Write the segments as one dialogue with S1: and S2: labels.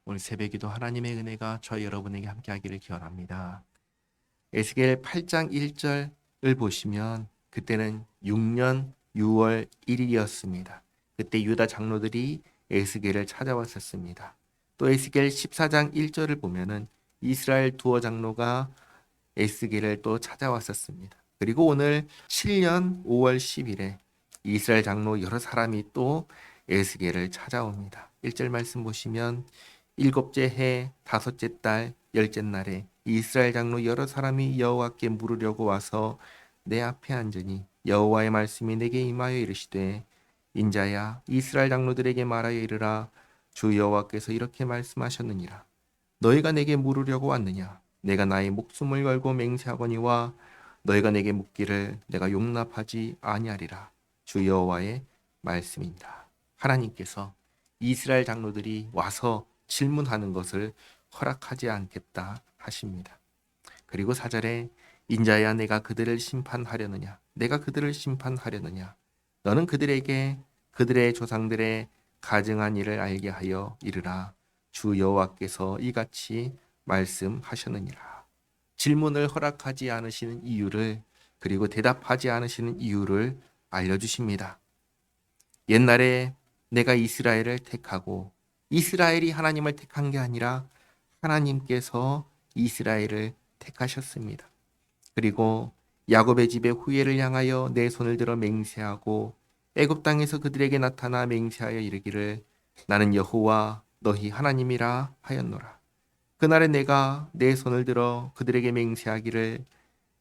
S1: 오늘 새벽에도 하나님의 은혜가 저희 여러분에게 함께하기를 기원합니다. 에스겔 8장 1절을 보시면 그때는 6년 6월 1일이었습니다. 그때 유다 장로들이 에스겔을 찾아왔었습니다. 또 에스겔 14장 1절을 보면은 이스라엘 두어 장로가 에스겔을 또 찾아왔었습니다. 그리고 오늘 7년 5월 10일에 이스라엘 장로 여러 사람이 또 에스겔을 찾아옵니다. 1절 말씀 보시면 일곱째 해 다섯째 달 열째 날에 이스라엘 장로 여러 사람이 여호와께 물으려고 와서 내 앞에 앉으니 여호와의 말씀이 내게 임하여 이르시되 인자야 이스라엘 장로들에게 말하여 이르라 주 여호와께서 이렇게 말씀하셨느니라 너희가 내게 물으려고 왔느냐 내가 나의 목숨을 걸고 맹세하거니와 너희가 내게 묻기를 내가 용납하지 아니하리라 주 여호와의 말씀입니다. 하나님께서 이스라엘 장로들이 와서 질문하는 것을 허락하지 않겠다 하십니다. 그리고 4절에 인자야 내가 그들을 심판하려느냐 내가 그들을 심판하려느냐 너는 그들에게 그들의 조상들의 가증한 일을 알게 하여 이르라 주 여호와께서 이같이 말씀하셨느니라. 질문을 허락하지 않으시는 이유를 그리고 대답하지 않으시는 이유를 알려주십니다. 옛날에 내가 이스라엘을 택하고 이스라엘이 하나님을 택한 게 아니라 하나님께서 이스라엘을 택하셨습니다. 그리고 야곱의 집의 후예를 향하여 내 손을 들어 맹세하고 애굽 땅에서 그들에게 나타나 맹세하여 이르기를 나는 여호와 너희 하나님이라 하였노라. 그날에 내가 내 손을 들어 그들에게 맹세하기를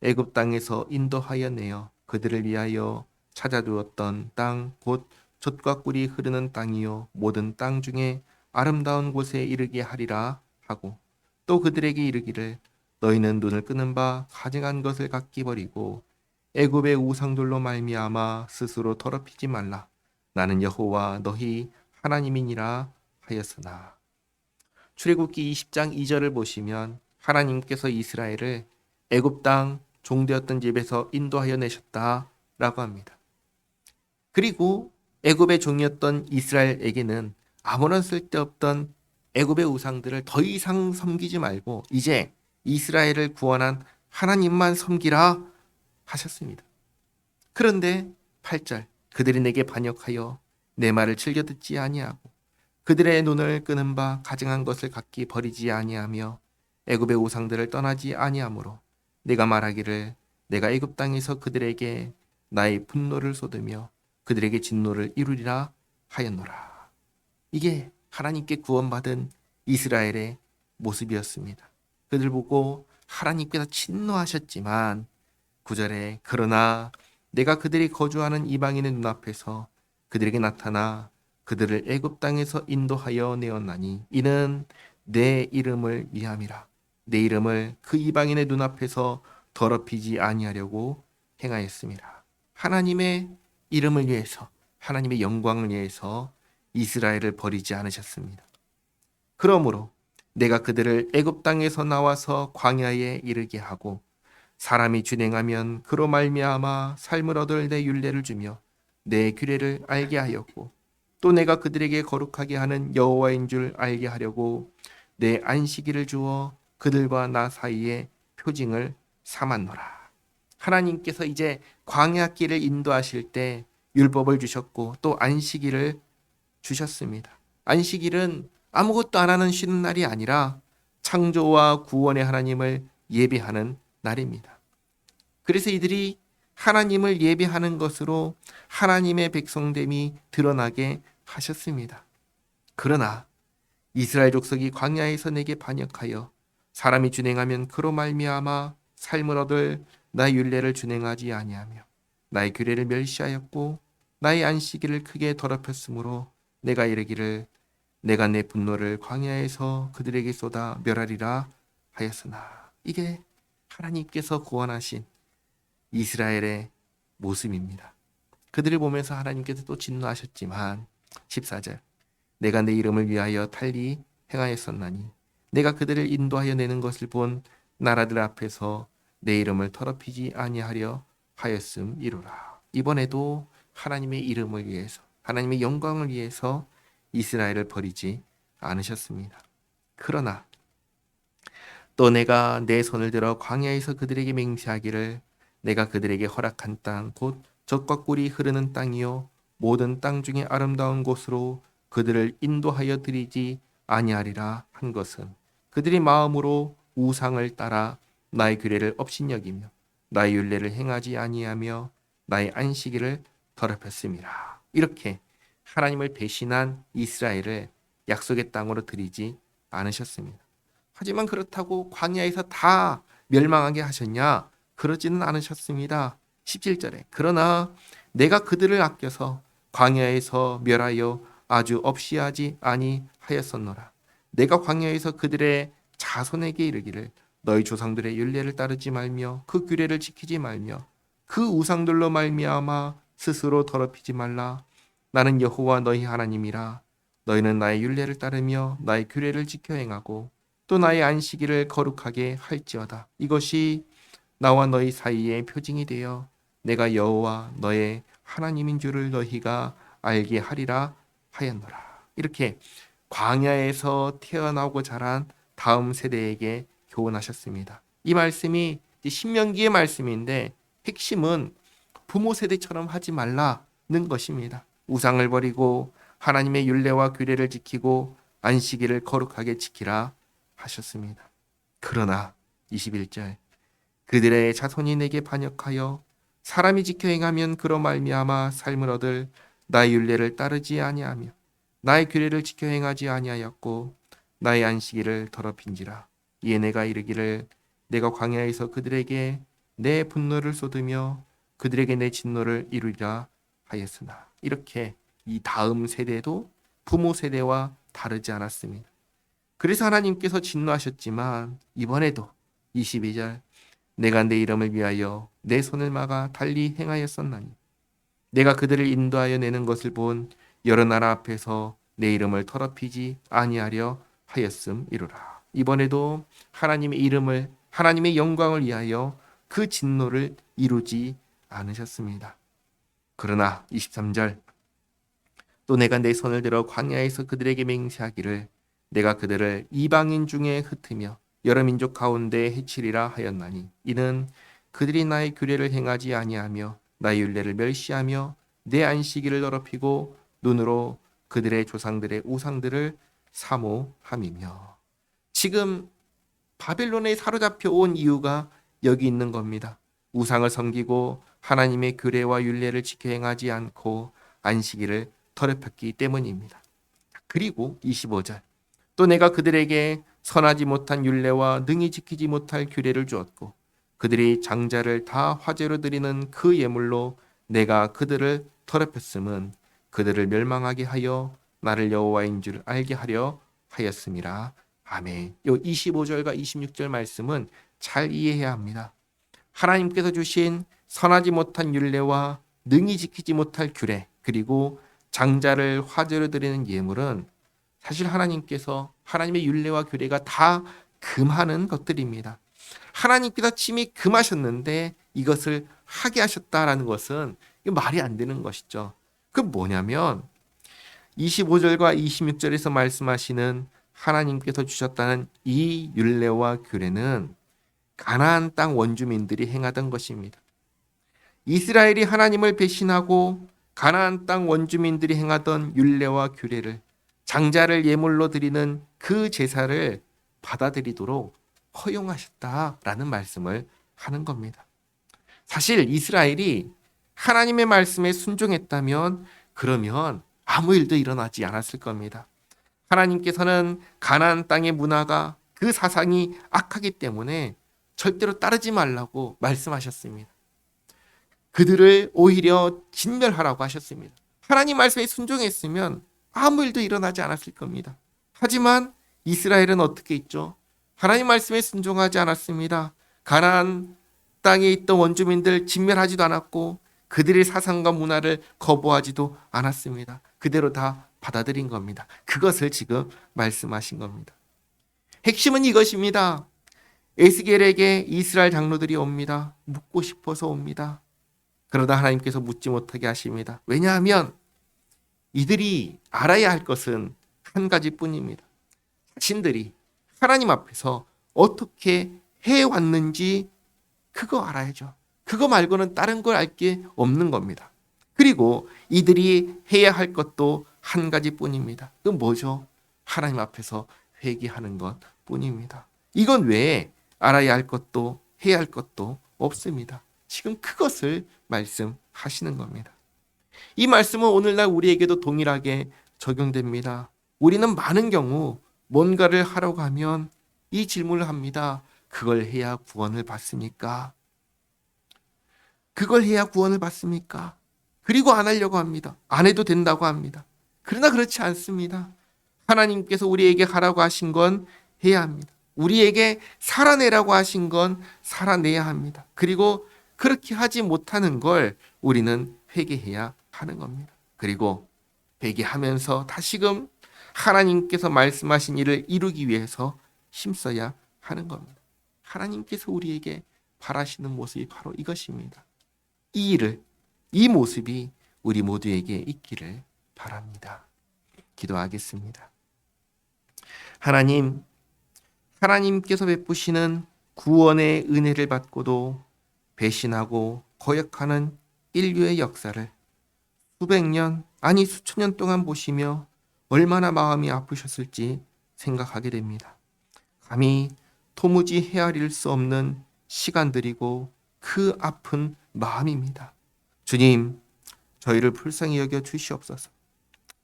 S1: 애굽 땅에서 인도하여 내어 그들을 위하여 찾아두었던 땅 곧 젖과 꿀이 흐르는 땅이요 모든 땅 중에 아름다운 곳에 이르게 하리라 하고 또 그들에게 이르기를 너희는 눈을 끄는 바 가증한 것을 각기 버리고 애굽의 우상들로 말미암아 스스로 더럽히지 말라. 나는 여호와 너희 하나님이니라 하였으나. 출애굽기 20장 2절을 보시면 하나님께서 이스라엘을 애굽 땅 종되었던 집에서 인도하여 내셨다라고 합니다. 그리고 애굽의 종이었던 이스라엘에게는 아무런 쓸데없던 애굽의 우상들을 더 이상 섬기지 말고 이제 이스라엘을 구원한 하나님만 섬기라 하셨습니다. 그런데 8절 그들이 내게 반역하여 내 말을 즐겨 듣지 아니하고 그들의 눈을 끄는 바 가증한 것을 각기 버리지 아니하며 애굽의 우상들을 떠나지 아니하므로 내가 말하기를 내가 애굽 땅에서 그들에게 나의 분노를 쏟으며 그들에게 진노를 이루리라 하였노라. 이게 하나님께 구원받은 이스라엘의 모습이었습니다. 그들 보고 하나님께서 진노하셨지만 9절에 그러나 내가 그들이 거주하는 이방인의 눈앞에서 그들에게 나타나 그들을 애굽 땅에서 인도하여 내었나니 이는 내 이름을 위함이라. 내 이름을 그 이방인의 눈앞에서 더럽히지 아니하려고 행하였습니다. 하나님의 이름을 위해서 하나님의 영광을 위해서 이스라엘을 버리지 않으셨습니다. 그러므로 내가 그들을 애굽 땅에서 나와서 광야에 이르게 하고 사람이 준행하면 그로 말미암아 삶을 얻을 내 율례를 주며 내 규례를 알게 하였고 또 내가 그들에게 거룩하게 하는 여호와인 줄 알게 하려고 내 안식일을 주어 그들과 나 사이에 표징을 삼았노라. 하나님께서 이제 광야길을 인도하실 때 율법을 주셨고 또 안식일을 주셨습니다. 안식일은 아무것도 안 하는 쉬는 날이 아니라 창조와 구원의 하나님을 예배하는 날입니다. 그래서 이들이 하나님을 예배하는 것으로 하나님의 백성됨이 드러나게 하셨습니다. 그러나 이스라엘 족속이 광야에서 내게 반역하여 사람이 준행하면 그로 말미암아 삶을 얻을 나의 율례를 준행하지 아니하며 나의 규례를 멸시하였고 나의 안식일을 크게 더럽혔으므로 내가 이르기를 내가 내 분노를 광야에서 그들에게 쏟아 멸하리라 하였으나. 이게 하나님께서 구원하신 이스라엘의 모습입니다. 그들을 보면서 하나님께서 또 진노하셨지만 14절 내가 내 이름을 위하여 달리 행하였었나니 내가 그들을 인도하여 내는 것을 본 나라들 앞에서 내 이름을 더럽히지 아니하려 하였음이로라. 이번에도 하나님의 이름을 위해서 하나님의 영광을 위해서 이스라엘을 버리지 않으셨습니다. 그러나 또 내가 내 손을 들어 광야에서 그들에게 맹세하기를 내가 그들에게 허락한 땅 곧 젖과 꿀이 흐르는 땅이요 모든 땅 중에 아름다운 곳으로 그들을 인도하여 드리지 아니하리라 한 것은 그들이 마음으로 우상을 따라 나의 규례를 업신여기며 나의 율례를 행하지 아니하며 나의 안식일을 더럽혔음이라. 이렇게 하나님을 배신한 이스라엘을 약속의 땅으로 들이지 않으셨습니다. 하지만 그렇다고 광야에서 다 멸망하게 하셨냐? 그러지는 않으셨습니다. 17절에 그러나 내가 그들을 아껴서 광야에서 멸하여 아주 없이 하지 아니하였었노라. 내가 광야에서 그들의 자손에게 이르기를 너희 조상들의 율례를 따르지 말며 그 규례를 지키지 말며 그 우상들로 말미암아 스스로 더럽히지 말라. 나는 여호와 너희 하나님이라. 너희는 나의 율례를 따르며 나의 규례를 지켜 행하고 또 나의 안식일을 거룩하게 할지어다. 이것이 나와 너희 사이의 표징이 되어 내가 여호와 너의 하나님인 줄을 너희가 알게 하리라 하였노라. 이렇게 광야에서 태어나고 자란 다음 세대에게 교훈하셨습니다. 이 말씀이 신명기의 말씀인데 핵심은 부모 세대처럼 하지 말라는 것입니다. 우상을 버리고 하나님의 율례와 규례를 지키고 안식일을 거룩하게 지키라 하셨습니다. 그러나 21절 그들의 자손이 내게 반역하여 사람이 지켜 행하면 그로 말미암아 삶을 얻을 나의 율례를 따르지 아니하며 나의 규례를 지켜 행하지 아니하였고 나의 안식일을 더럽힌지라. 이에 내가 이르기를 내가 광야에서 그들에게 내 분노를 쏟으며 그들에게 내 진노를 이루리라 하였으나 이렇게 이 다음 세대도 부모 세대와 다르지 않았습니다. 그래서 하나님께서 진노하셨지만 이번에도 22절 내가 내 이름을 위하여 내 손을 막아 달리 행하였었나니 내가 그들을 인도하여 내는 것을 본 여러 나라 앞에서 내 이름을 더럽히지 아니하려 하였음이로라. 이번에도 하나님의 이름을 하나님의 영광을 위하여 그 진노를 이루지 않으셨습니다. 그러나 23절 또 내가 내 손을 들어 광야에서 그들에게 맹세하기를 내가 그들을 이방인 중에 흩으며 여러 민족 가운데 해치리라 하였나니 이는 그들이 나의 규례를 행하지 아니하며 나의 율례를 멸시하며 내 안식일을 더럽히고 눈으로 그들의 조상들의 우상들을 사모함이며. 지금 바벨론에 사로잡혀 온 이유가 여기 있는 겁니다. 우상을 섬기고 하나님의 규례와 율례를 지켜 행하지 않고 안식일을 더럽혔기 때문입니다. 그리고 25절 또 내가 그들에게 선하지 못한 율례와 능히 지키지 못할 규례를 주었고 그들이 장자를 다 화제로 드리는 그 예물로 내가 그들을 더럽혔음은 그들을 멸망하게 하여 나를 여호와인 줄 알게 하려 하였음이라. 아멘. 요 25절과 26절 말씀은 잘 이해해야 합니다. 하나님께서 주신 선하지 못한 율례와 능히 지키지 못할 규례 그리고 장자를 화제로 드리는 예물은 사실 하나님께서 하나님의 율례와 규례가 다 금하는 것들입니다. 하나님께서 침이 금하셨는데 이것을 하게 하셨다라는 것은 말이 안 되는 것이죠. 그 뭐냐면 25절과 26절에서 말씀하시는 하나님께서 주셨다는 이 율례와 규례는 가나안 땅 원주민들이 행하던 것입니다. 이스라엘이 하나님을 배신하고 가나안 땅 원주민들이 행하던 율례와 규례를 장자를 예물로 드리는 그 제사를 받아들이도록 허용하셨다라는 말씀을 하는 겁니다. 사실 이스라엘이 하나님의 말씀에 순종했다면 그러면 아무 일도 일어나지 않았을 겁니다. 하나님께서는 가나안 땅의 문화가 그 사상이 악하기 때문에 절대로 따르지 말라고 말씀하셨습니다. 그들을 오히려 진멸하라고 하셨습니다. 하나님 말씀에 순종했으면 아무 일도 일어나지 않았을 겁니다. 하지만 이스라엘은 어떻게 있죠? 하나님 말씀에 순종하지 않았습니다. 가나안 땅에 있던 원주민들 진멸하지도 않았고 그들의 사상과 문화를 거부하지도 않았습니다. 그대로 다 받아들인 겁니다. 그것을 지금 말씀하신 겁니다. 핵심은 이것입니다. 에스겔에게 이스라엘 장로들이 옵니다. 묻고 싶어서 옵니다. 그러다 하나님께서 묻지 못하게 하십니다. 왜냐하면 이들이 알아야 할 것은 한 가지뿐입니다. 자신들이 하나님 앞에서 어떻게 해왔는지 그거 알아야죠. 그거 말고는 다른 걸 알 게 없는 겁니다. 그리고 이들이 해야 할 것도 한 가지뿐입니다. 그건 뭐죠? 하나님 앞에서 회개하는 것 뿐입니다. 이건 외에 알아야 할 것도 해야 할 것도 없습니다. 지금 그것을 말씀하시는 겁니다. 이 말씀은 오늘날 우리에게도 동일하게 적용됩니다. 우리는 많은 경우 뭔가를 하려고 하면 이 질문을 합니다. 그걸 해야 구원을 받습니까? 그걸 해야 구원을 받습니까? 그리고 안 하려고 합니다. 안 해도 된다고 합니다. 그러나 그렇지 않습니다. 하나님께서 우리에게 하라고 하신 건 해야 합니다. 우리에게 살아내라고 하신 건 살아내야 합니다. 그리고 그렇게 하지 못하는 걸 우리는 회개해야 하는 겁니다. 그리고 회개하면서 다시금 하나님께서 말씀하신 일을 이루기 위해서 힘써야 하는 겁니다. 하나님께서 우리에게 바라시는 모습이 바로 이것입니다. 이 일을, 이 모습이 우리 모두에게 있기를 바랍니다. 기도하겠습니다. 하나님, 하나님께서 베푸시는 구원의 은혜를 받고도 배신하고 거역하는 인류의 역사를 수백 년, 아니 수천 년 동안 보시며 얼마나 마음이 아프셨을지 생각하게 됩니다. 감히 도무지 헤아릴 수 없는 시간들이고 그 아픈 마음입니다. 주님, 저희를 불쌍히 여겨 주시옵소서.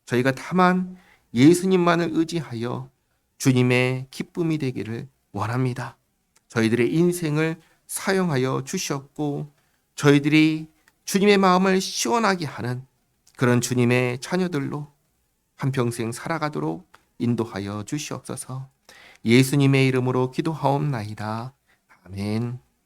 S1: 저희가 다만 예수님만을 의지하여 주님의 기쁨이 되기를 원합니다. 저희들의 인생을 사용하여 주셨고 저희들이 주님의 마음을 시원하게 하는 그런 주님의 자녀들로 한평생 살아가도록 인도하여 주시옵소서. 예수님의 이름으로 기도하옵나이다. 아멘.